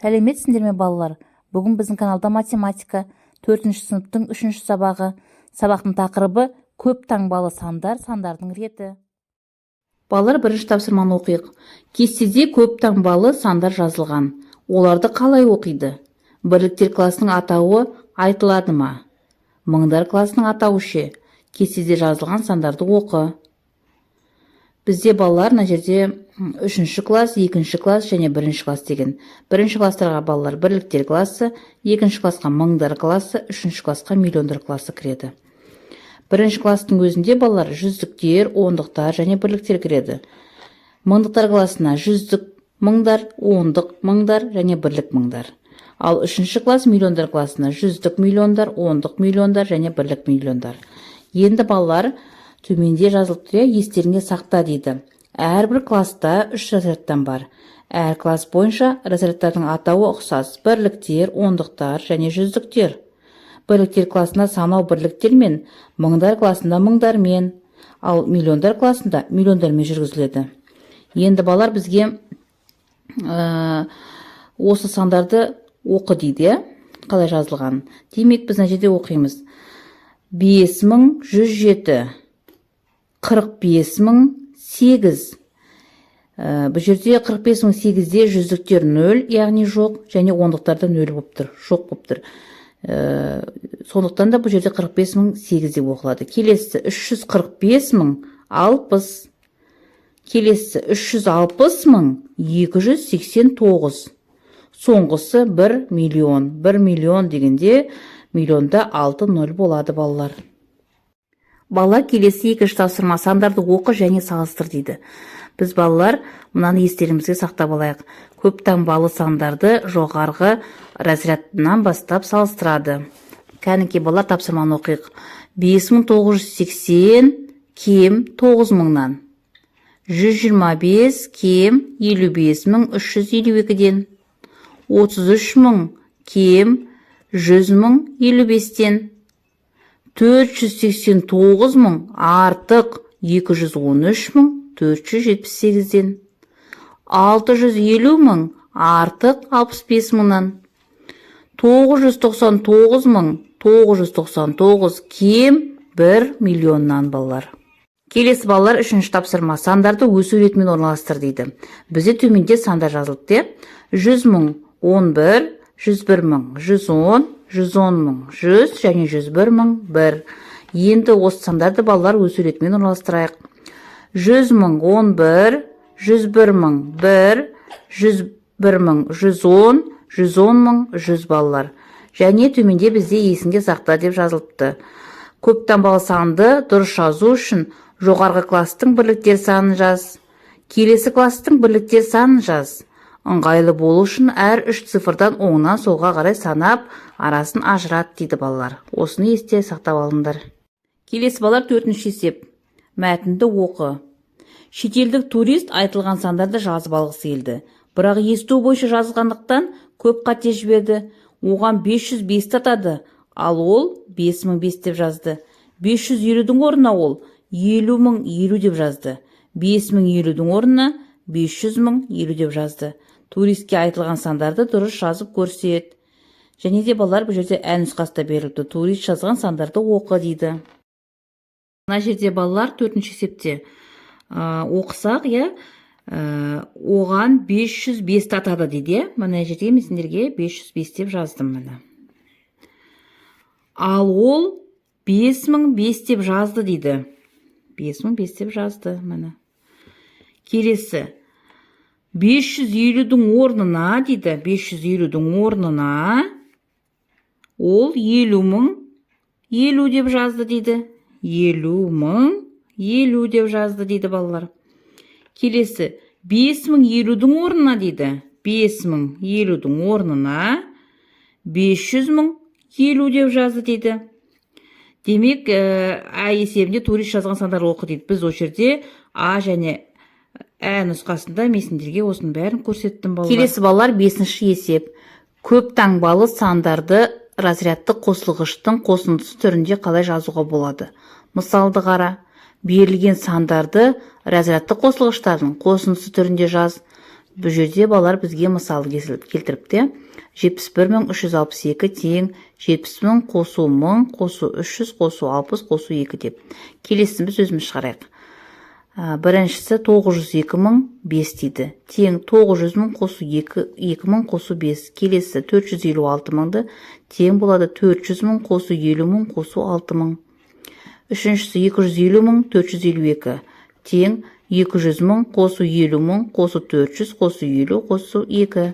Сәлеметсіңдер ме балалар? Бүгін біздің каналда математика 4-ші сыныптың 3-ші сабағы. Сабақтың тақырыбы көп таңбалы сандар, сандардың реті. Балалар, бірінші тапсырманы оқиық. Кестеде көп таңбалы сандар жазылған. Оларды қалай оқиды? Бірліктер класының атауы айтылады ма? Мыңдар класының атауы ше? Кестеде жазылған сандарды оқы. Бізде балалар мына жерде 3-ші класс, 2-ші класс және 1-ші класс деген. 1-ші класстарға балалар бірліктер классы, 2-ші классқа мыңдар классы, 3-ші классқа миллиондар классы кіреді. 1-ші класстың өзінде балалар жүздіктер, ондықтар және бірліктер кіреді. Мыңдықтар классына жүздік мыңдар, ондық мыңдар және бірлік мыңдар. Ал 3-ші класс миллиондар классына жүздік миллиондар, ондық миллиондар және бірлік миллиондар. Енді балалар төменде жазылып тұр, естеріңде сақта дейді. Әрбір класста 3 разрядтан бар. Әр класс бойынша разрядтардың атауы ұқсас: бірліктер, ондықтар және жүздіктер. Бірліктер классында санау бірліктермен, мыңдар классында мыңдармен, ал миллиондар классында миллиондармен жүргізіледі. Енді балалар бізге осы сандарды оқы дейді, қалай жазылған. Демек біз мына жерде оқимыз: 5107, 45008. Бұл жерде 45008-де жүздіктер 0, яғни жоқ, және ондықтарда 0 болып тұр, жоқ болып тұр. Сондықтан да бұл жерде 45008 деп оқылады. Келесі 345060. Келесі 360289. Соңғысы 1 миллион. 1 миллион дегенде миллионда 6 0 болады балалар. Балалар, келесі 2-ші тапсырма: сандарды оқы және салыстыр дейді. Біз балалар мынаны естерімізге сақтап алайық. Көп таңбалы сандарды жоғарғы разрядынан бастап салыстырады. Кәнекей балалар, тапсырманы оқиық. 5980 кем 9000-нан. 125 кем 55352-ден. 33000 кем 100.055-тен. 489.000 артық 213.478-ден. 650.000 артық 65.000-нан. 999.999 кем 1 миллионнан балалар. Келесі балалар, 3-ші тапсырма: сандарды өсу ретімен орналастыр дейді. Бізде төменде сандар жазылды. 100.000, 11, 101.000, 110, 110.000, 100 және 101.000, 1. Енді осы сандарды балалар өсу ретімен орналастырайық. 100.000, 11, 101.000, 1, 101.000, 110, 110.000, 100 балалар. Және төменде бізде есіңде сақта деп жазылыпты. Көп таңбалы санды дұрыс жазу үшін жоғарғы класстың бірліктер санын жаз. Келесі класстың бірліктер санын жаз. Ыңғайлы болу үшін әр 3 цифрдан оңнан солға қарай санап, арасын ажырат дейді балалар. Осыны есте сақтап алыңдар. Келесі балалар, 4-ші есеп. Мәтінді оқы. Шетелдік турист айтылған сандарды жазып алғысы келді. Бірақ есту бойынша жазылғандықтан көп қате жіберді. Оған 505 татады, ал ол 5005 деп жазды. 550-дің орнына ол 50.050 деп жазды. 50.050-дің орнына 500.050 деп жазды. Туристке айтылған сандарды дұрыс жазып көрсет. Және де балалар, бұл жерде ән нұсқасы да берілді. Турист жазған сандарды оқы дейді. Мына жерде балалар 4-ші есепте оқысақ, оған 505 татады дейді. Мына жерде мен сендерге 505 деп жаздым міне. Ал ол 5005 деп жазды дейді. 5005 деп жазды міне. Келесі 550-дің орнына дейді. 550-дің орнына ол 50.050 деп жазды дейді. 50.050 деп жазды дейді балалар. Келесі 50.050-дің орнына дейді. 50.050-дің орнына 500.050 деп жазды дейді. Демек, есебінде турист жазған сандар оқы дейді. Біз осы жерде А және Ә нұсқасында месіндерге осының бәрін көрсеттім балалар. Келесі балалар, 5-ші есеп. Көп таңбалы сандарды разрядты қосылғыштың қосындысы түрінде қалай жазуға болады? Мысалды қара. Берілген сандарды разрядты қосылғыштардың қосындысы түрінде жаз. Бұл жерде балалар бізге мысалы келтіріпті. 71.362 тең 70.000 қосу 1000 қосу 300 қосу 60 қосу 2 деп. Келесін біз өзіміз шығарайық. Біріншісі 902.005 дейді. Тең 900.000 қосу 2000 қосу 5. Келесі 456.000-ды тең болады 400.000 қосу 50.000 қосу 6000. Үшіншісі 250.000 452. Тең 200.000 қосу 50.000 қосу 400 қосу 50 қосу 2.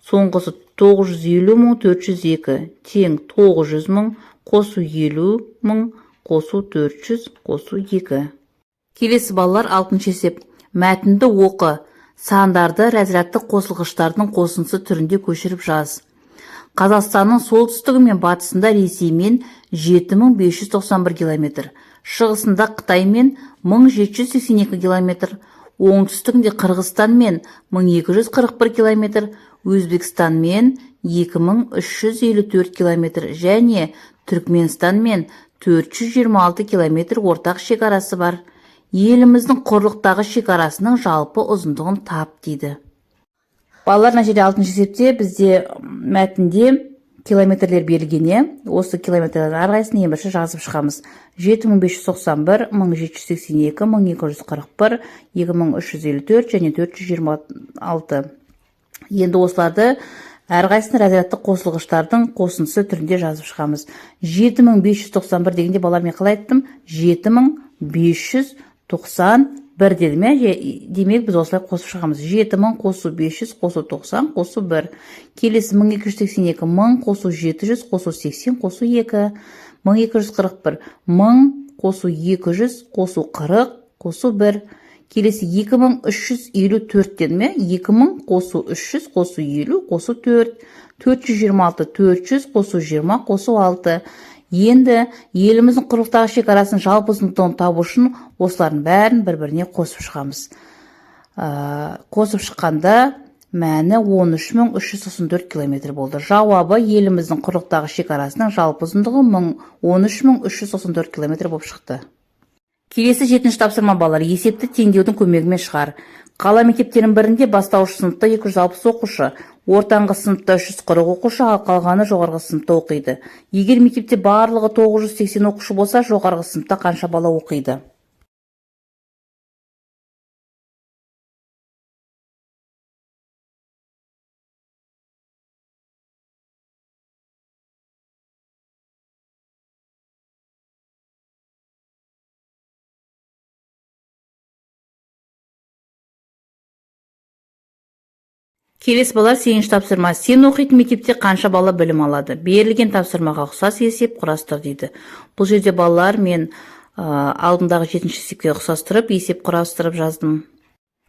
Соңғысы 950.000 402. Тең 900.000 қосу 50.000 қосу 400 қосу 2. Келесі балалар 6-шы есеп. Мәтінді оқы. Сандарды разрядты қосылғыштардың қосындысы түрінде көшіріп жаз. Қазақстанның солтүстігі мен батысында Ресеймен 7591 километр, шығысында Қытаймен 1782 километр, оңтүстігінде Қырғызстанмен 1241 километр, Өзбекстанмен 2354 километр және Түркменстанмен 426 километр ортақ шекарасы бар. Еліміздің құрлықтағы шекарасының жалпы ұзындығын тап дейді. Балалар, мына жерде 6-шы есепте бізде мәтінде километрлер берілген. Осы километрлердің әрқайсысын ең бірінші жазып шығамыз. 7591, 1782, 1241, 2354 және 426. Енді осыларды әрқайсысын разрядты қосылғыштардың қосындысы түрінде жазып шығамыз. 7591 дегенде балалар, мен қалай айттым? 7591 деді ме? Демек біз осылай қосып шығамыз. 7000 қосу 500 қосу 90 қосу 1. Келесі 1282, 1000 қосу 700 қосу 80 қосу 2. 1241, 1000 қосу 200 қосу 40 қосу 1. Келесі 2354 деді ме? 2000 қосу 300 қосу 50 қосу 4. 426, 400 қосу 20 қосу 6. Енді еліміздің құрлықтағы шекарасын жалпы ұзындығын табу үшін осылардың бәрін бір-біріне қосып шығамыз. Қосып шыққанда мәні 13394 километр болды. Жауабы еліміздің құрлықтағы шекарасының жалпы ұзындығы 13394 километр болып шықты. Келесі 7-ші тапсырма балалар. Есепті теңдеудің көмегімен шығар. Қала мектептерінің бірінде бастауыш сыныпта 260 оқушы, ортаңғы сыныпта 340 оқушы, ал қалғаны жоғарғы сыныпта оқиды. Егер мектепте барлығы 980 оқушы болса, жоғарғы сыныпта қанша бала оқиды? Келесі балалар, 8-ші тапсырма. Сен оқитын мектепте қанша бала білім алады? Берілген тапсырмаға ұқсас есеп құрастыр дейді. Бұл жерде балалар, мен алдындағы 7-ші есепке ұқсастырып, есеп құрастырып жаздым.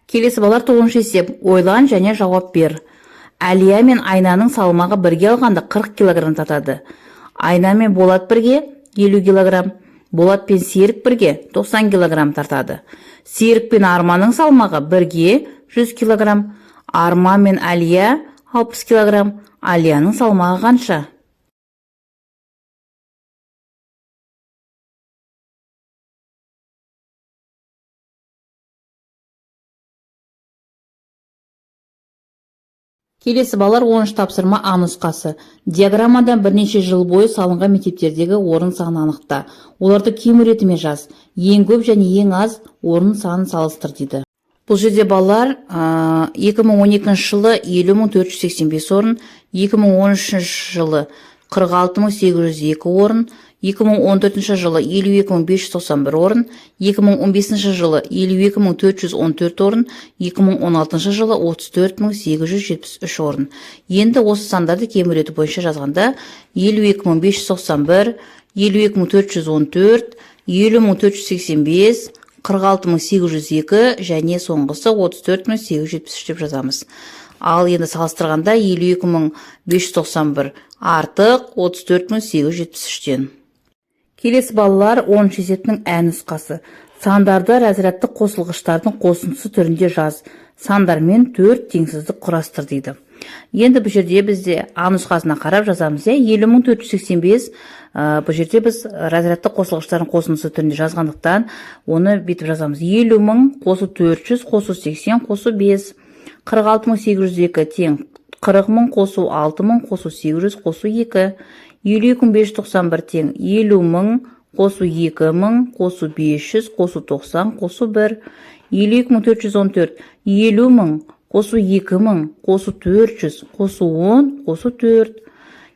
Келесі балалар, 9-ші есеп. Ойлан және жауап бер. Әлия мен Айнаның салмағы бірге алғанда 40 килограмм тартады. Айна мен Болат бірге 50 килограмм. Болат пен Серік бірге 90 килограмм тартады. Серік пен Арманның салмағы бірге 100 килограмм. Арман мен Әлия 60 килограмм. Әлияның салмағы қанша? Келесі балалар, 10-ші тапсырма А нұсқасы. Диаграммадан бірнеше жыл бойы салынған мектептердегі орын санын анықта. Оларды кем ретімен жаз. Ең көп және ең аз орын санын салыстыр дейді. Бұл жерде балалар 2012 жылы 50.485 орын, 2013 жылы 46.802 орын, 2014 жылы 52.591 орын, 2015 жылы 52.414 орын, 2016 жылы 34.873 орын. Енді осы сандарды кем реті бойынша жазғанда 52.591, 52.414, 50.485, 46.802 және соңғысы 34.873 деп жазамыз. Ал енді салыстырғанда 52.591 артық 34.873-тен. Келесі балалар, 10-ші есептің Ә нұсқасы. Сандарды разрядты қосылғыштардың қосындысы түрінде жаз. Сандармен 4 теңсіздік құрастыр дейді. Енді бұл жерде бізде А нұсқасына қарап жазамыз. 50.485, бұл жерде біз разрядты қосылғыштардың қосындысы түрінде жазғандықтан, оны бетіп жазамыз. 50.000 қосу 400 қосу 80 қосу 5. 46802 тең 40000 қосу 6000 қосу 800 қосу 2. 52591 тең 50000 қосу 2000 қосу 500 қосу 90 қосу 1. 52414 50000 қосу 2000 қосу 400 қосу 10 қосу 4.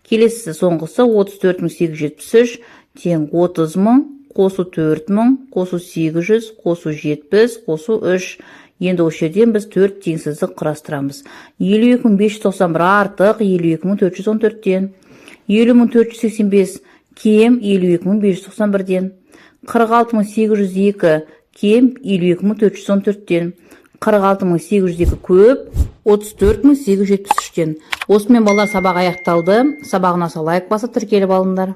Келесі соңғысы 34873 тең 30000 қосу 4000 қосу 800 қосу 70 қосу 3. Енді осы жерден біз 4 теңсіздік құрастырамыз. 52591 артық 52414-тен. 50485 кем 52591-ден. 46802 кем 52414-тен. 46802 көп 34873-тен. Осымен балалар сабақ аяқталды. Сабағына лайк басып тіркеліп алыңдар.